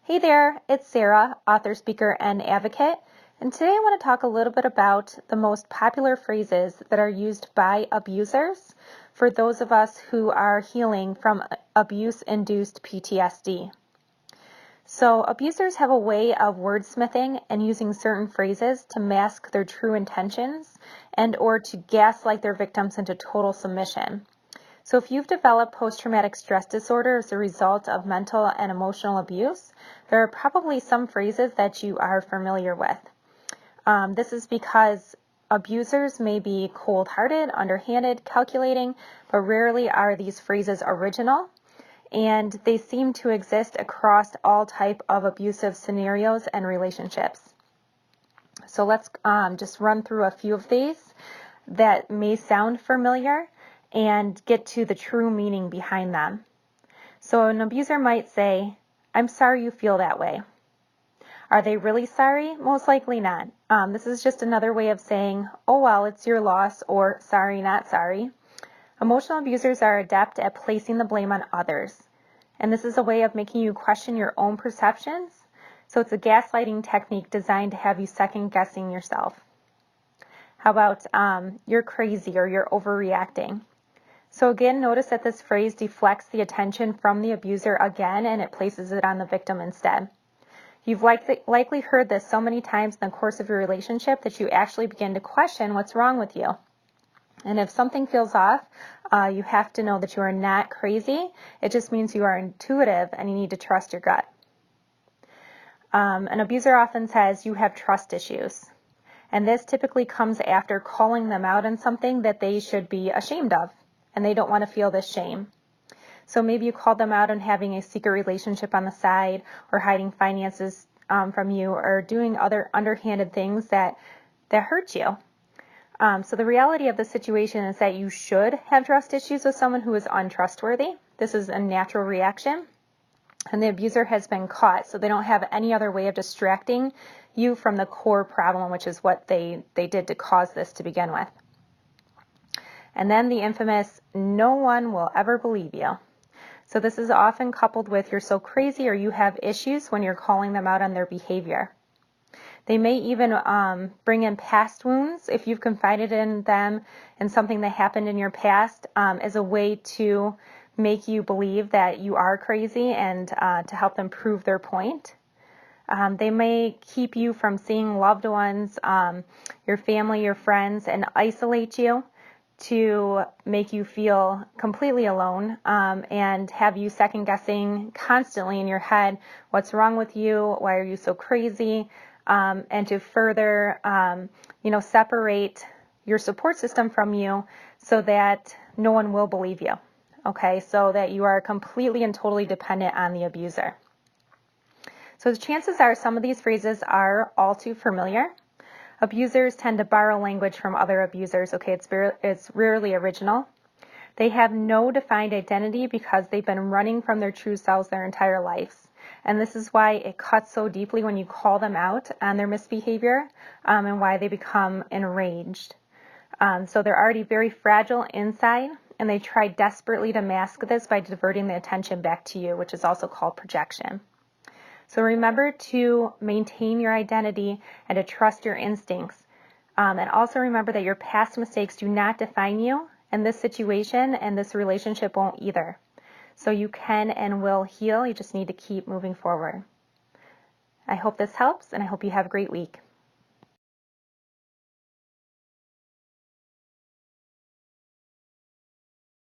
Hey there, it's Sarah, author, speaker, and advocate, and today I want to talk a little bit about the most popular phrases that are used by abusers for those of us who are healing from abuse-induced PTSD. So abusers have a way of wordsmithing and using certain phrases to mask their true intentions and or to gaslight their victims into total submission. So if you've developed post-traumatic stress disorder as a result of mental and emotional abuse, there are probably some phrases that you are familiar with. This is because abusers may be cold-hearted, underhanded, calculating, but rarely are these phrases original, and they seem to exist across all type of abusive scenarios and relationships. So let's just run through a few of these that may sound familiar and get to the true meaning behind them. So an abuser might say, "I'm sorry you feel that way." Are they really sorry? Most likely not. This is just another way of saying, "Oh well, it's your loss," or "sorry, not sorry." Emotional abusers are adept at placing the blame on others. And this is a way of making you question your own perceptions. So it's a gaslighting technique designed to have you second guessing yourself. How about, "You're crazy," or "You're overreacting"? So again, notice that this phrase deflects the attention from the abuser again, and it places it on the victim instead. You've likely heard this so many times in the course of your relationship that you actually begin to question what's wrong with you. And if something feels off, you have to know that you are not crazy. It just means you are intuitive and you need to trust your gut. An abuser often says, "You have trust issues." And this typically comes after calling them out on something that they should be ashamed of, and they don't want to feel this shame. So maybe you called them out on having a secret relationship on the side, or hiding finances from you, or doing other underhanded things that hurt you. So the reality of the situation is that you should have trust issues with someone who is untrustworthy. This is a natural reaction, and the abuser has been caught, so they don't have any other way of distracting you from the core problem, which is what they did to cause this to begin with. And then the infamous, "No one will ever believe you." So this is often coupled with, "You're so crazy," or "You have issues," when you're calling them out on their behavior. They may even bring in past wounds if you've confided in them and something that happened in your past as a way to make you believe that you are crazy and to help them prove their point. They may keep you from seeing loved ones, your family, your friends, and isolate you to make you feel completely alone and have you second guessing constantly in your head, what's wrong with you, why are you so crazy, and to further separate your support system from you so that no one will believe you, okay, so that you are completely and totally dependent on the abuser. So the chances are some of these phrases are all too familiar. Abusers tend to borrow language from other abusers, okay? It's rarely original. They have no defined identity because they've been running from their true selves their entire lives. And this is why it cuts so deeply when you call them out on their misbehavior and why they become enraged. So they're already very fragile inside, and they try desperately to mask this by diverting the attention back to you, which is also called projection. So remember to maintain your identity and to trust your instincts. And also remember that your past mistakes do not define you, and this situation and this relationship won't either. So you can and will heal. You just need to keep moving forward. I hope this helps, and I hope you have a great week.